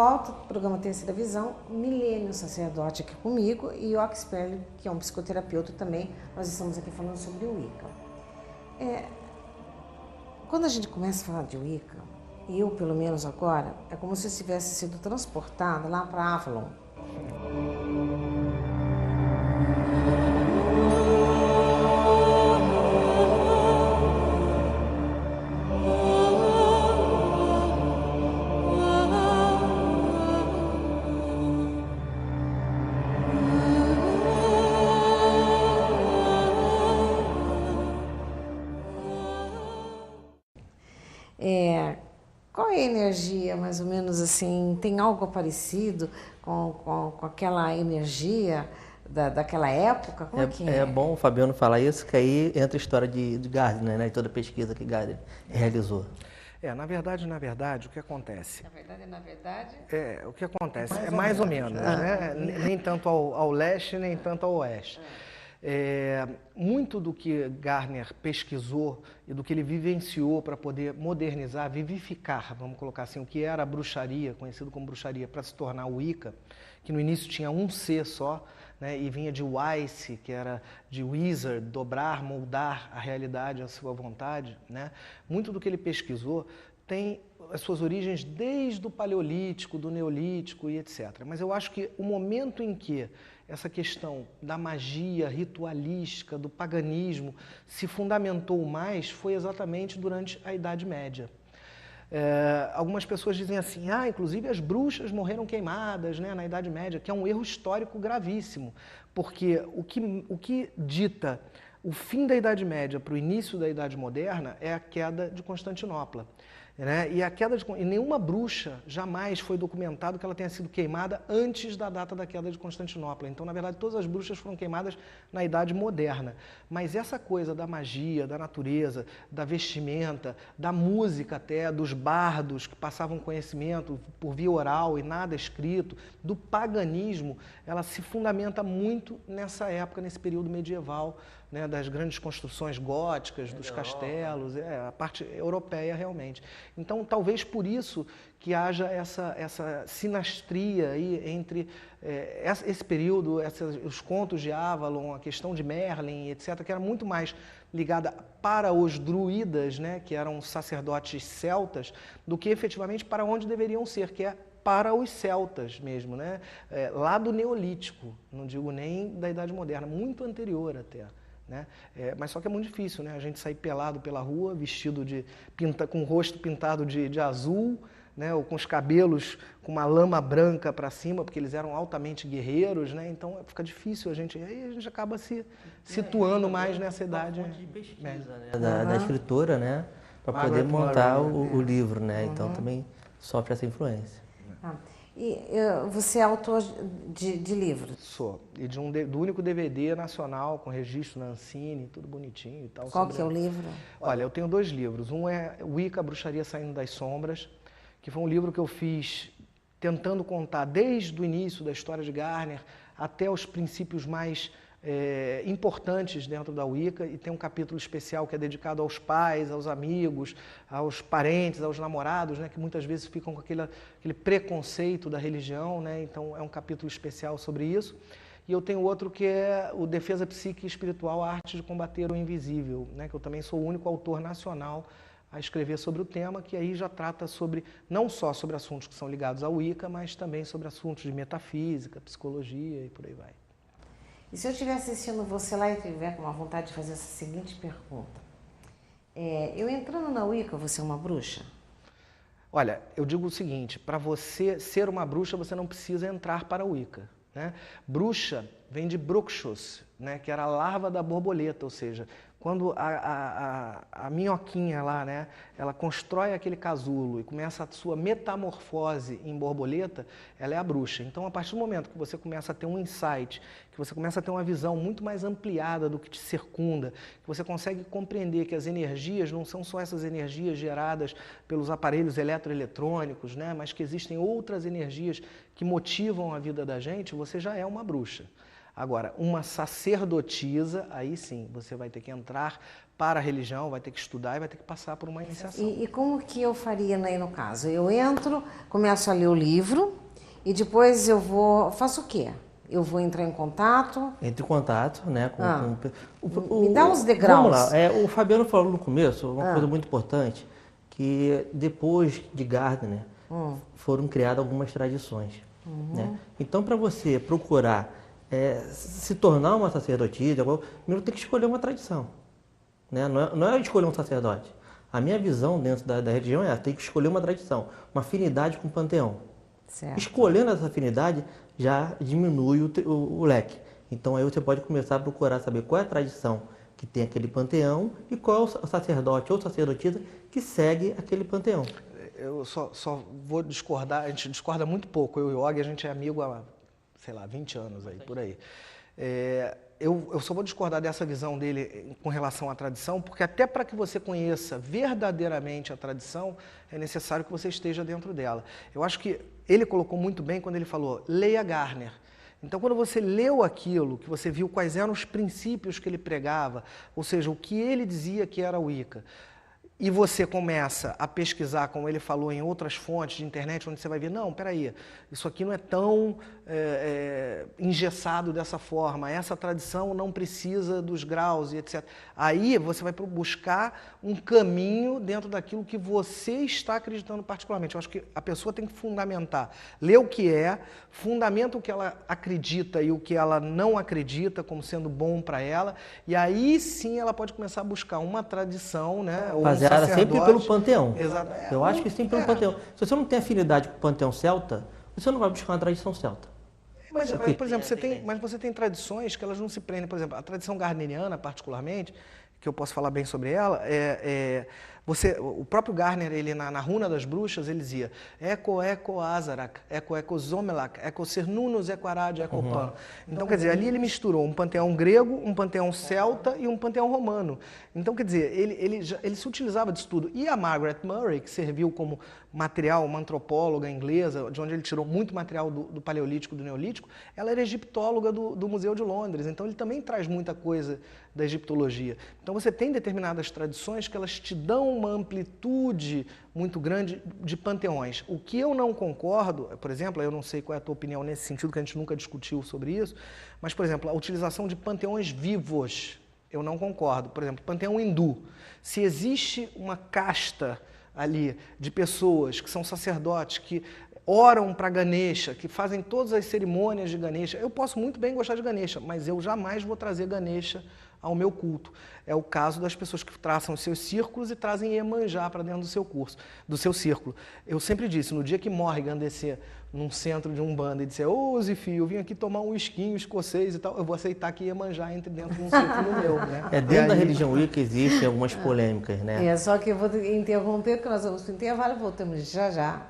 volta, programa Terceira Visão, Milênio Sacerdote aqui comigo e o Oxperly, que é um psicoterapeuta também. Nós estamos aqui falando sobre o Wicca. Quando a gente começa a falar de Wicca, eu pelo menos agora, é como se eu tivesse sido transportada lá para Avalon. Qual é a energia, mais ou menos assim? Tem algo parecido com aquela energia daquela época? Como que é? É bom o Fabiano falar isso, que aí entra a história de Gardner, né? E toda a pesquisa que Gardner realizou. Na verdade, o que acontece? O que acontece Mais ou menos, menos, né? Nem tanto ao leste, nem tanto ao oeste. Muito do que Gardner pesquisou e do que ele vivenciou para poder modernizar, vivificar, vamos colocar assim, o que era a bruxaria, conhecido como bruxaria, para se tornar o Wicca, que no início tinha um C só, né, e vinha de Weiss, que era de wizard, dobrar, moldar a realidade à sua vontade, né? Muito do que ele pesquisou tem as suas origens desde o Paleolítico, do Neolítico e etc. Mas eu acho que o momento em que essa questão da magia ritualística, do paganismo, se fundamentou mais foi exatamente durante a Idade Média. Algumas pessoas dizem assim, inclusive as bruxas morreram queimadas, né, na Idade Média, que é um erro histórico gravíssimo, porque o que dita o fim da Idade Média para o início da Idade Moderna é a queda de Constantinopla. Né? E nenhuma bruxa jamais foi documentado que ela tenha sido queimada antes da data da queda de Constantinopla. Então, na verdade, todas as bruxas foram queimadas na Idade Moderna. Mas essa coisa da magia, da natureza, da vestimenta, da música até, dos bardos que passavam conhecimento por via oral e nada escrito, do paganismo, ela se fundamenta muito nessa época, nesse período medieval, né, das grandes construções góticas, dos castelos, a parte europeia realmente. Então, talvez por isso que haja essa sinastria aí entre esse período, os contos de Avalon, a questão de Merlin, etc., que era muito mais ligada para os druidas, né, que eram sacerdotes celtas, do que efetivamente para onde deveriam ser, que é para os celtas mesmo, né? Lá do Neolítico, não digo nem da Idade Moderna, muito anterior até. Né? Mas só que é muito difícil, né? A gente sair pelado pela rua, vestido com o rosto pintado de azul, né? Ou com os cabelos com uma lama branca para cima, porque eles eram altamente guerreiros, né? Então fica difícil, aí a gente acaba se situando mais nessa idade. De pesquisa, né? Da escritora, né? Para poder montar o livro, né? Então também sofre essa influência. E você é autor de livros? Sou. E do único DVD nacional, com registro na Ancine, tudo bonitinho e tal. Qual que é o livro? Olha, eu tenho 2 livros. Um é Wicca, a Bruxaria Saindo das Sombras, que foi um livro que eu fiz tentando contar desde o início da história de Gardner até os princípios mais importantes dentro da Wicca, e tem um capítulo especial que é dedicado aos pais, aos amigos, aos parentes, aos namorados, né, que muitas vezes ficam com aquele preconceito da religião, né, então é um capítulo especial sobre isso. E eu tenho outro que é o Defesa Psíquica e Espiritual, a Arte de Combater o Invisível, né, que eu também sou o único autor nacional a escrever sobre o tema, que aí já trata não só sobre assuntos que são ligados à Wicca, mas também sobre assuntos de metafísica, psicologia e por aí vai. E se eu estiver assistindo você lá e tiver com uma vontade de fazer essa seguinte pergunta, eu entrando na Wicca, você é uma bruxa? Olha, eu digo o seguinte, para você ser uma bruxa, você não precisa entrar para a Wicca. Né? Bruxa vem de bruxos, né? Que era a larva da borboleta, ou seja, quando a minhoquinha lá, né, ela constrói aquele casulo e começa a sua metamorfose em borboleta, ela é a bruxa. Então, a partir do momento que você começa a ter um insight, que você começa a ter uma visão muito mais ampliada do que te circunda, que você consegue compreender que as energias não são só essas energias geradas pelos aparelhos eletroeletrônicos, né, mas que existem outras energias que motivam a vida da gente, você já é uma bruxa. Agora, uma sacerdotisa, aí sim, você vai ter que entrar para a religião, vai ter que estudar e vai ter que passar por uma iniciação. E como que eu faria aí no caso? Eu entro, começo a ler o livro e depois faço o quê? Eu vou entrar em contato? Entre em contato, né? Me dá os degraus. Vamos lá, o Fabiano falou no começo uma coisa muito importante, que depois de Gardner foram criadas algumas tradições. Né? Então, para você procurar se tornar uma sacerdotisa, primeiro tem que escolher uma tradição. Né? Não é escolher um sacerdote. A minha visão dentro da religião tem que escolher uma tradição, uma afinidade com o panteão. Certo. Escolhendo essa afinidade já diminui o leque. Então aí você pode começar a procurar saber qual é a tradição que tem aquele panteão e qual é o sacerdote ou sacerdotisa que segue aquele panteão. Eu só vou discordar, a gente discorda muito pouco, eu e o Og, a gente é amigo há, sei lá, 20 anos aí, por aí. Eu só vou discordar dessa visão dele com relação à tradição, porque até para que você conheça verdadeiramente a tradição, é necessário que você esteja dentro dela. Eu acho que ele colocou muito bem quando ele falou, leia Gardner. Então, quando você leu aquilo, que você viu quais eram os princípios que ele pregava, ou seja, o que ele dizia que era o Wicca, e você começa a pesquisar, como ele falou, em outras fontes de internet, onde você vai ver, não, peraí, isso aqui não é tão engessado dessa forma, essa tradição não precisa dos graus e etc. Aí você vai buscar um caminho dentro daquilo que você está acreditando particularmente. Eu acho que a pessoa tem que fundamentar, ler o que fundamenta o que ela acredita e o que ela não acredita como sendo bom para ela, e aí sim ela pode começar a buscar uma tradição, né? Ou baseada sempre pelo panteão. Exato. Eu acho que sempre pelo panteão. Se você não tem afinidade com o panteão celta, você não vai buscar uma tradição celta. Mas, por exemplo, você tem tradições que elas não se prendem. Por exemplo, a tradição gardneriana, particularmente, que eu posso falar bem sobre ela, o próprio Gardner, ele na Runa das Bruxas, ele dizia Eco Azarak, Eco Zomelak, Eco Cernunnos, Eco Arad, Eco Pan. Então, quer dizer, ali ele misturou um panteão grego, um panteão celta e um panteão romano. Então, quer dizer, ele se utilizava disso tudo. E a Margaret Murray, que serviu como material, uma antropóloga inglesa, de onde ele tirou muito material do Paleolítico, do Neolítico, ela era egiptóloga do Museu de Londres, então ele também traz muita coisa da egiptologia. Então você tem determinadas tradições que elas te dão uma amplitude muito grande de panteões. O que eu não concordo, por exemplo, eu não sei qual é a tua opinião nesse sentido, que a gente nunca discutiu sobre isso, mas, por exemplo, a utilização de panteões vivos, eu não concordo. Por exemplo, panteão hindu. Se existe uma casta ali de pessoas que são sacerdotes, que oram para Ganesha, que fazem todas as cerimônias de Ganesha. Eu posso muito bem gostar de Ganesha, mas eu jamais vou trazer Ganesha ao meu culto. É o caso das pessoas que traçam os seus círculos e trazem Iemanjá para dentro do seu círculo. Eu sempre disse, no dia que Morrigan descer num centro de Umbanda e disser, ô Zifi, eu vim aqui tomar um esquinho escocês e tal, eu vou aceitar que Iemanjá entre dentro de um círculo meu, né? Dentro da religião Wicca existem algumas polêmicas, né? Só que eu vou interromper, porque nós vamos para o intervalo e voltamos já já.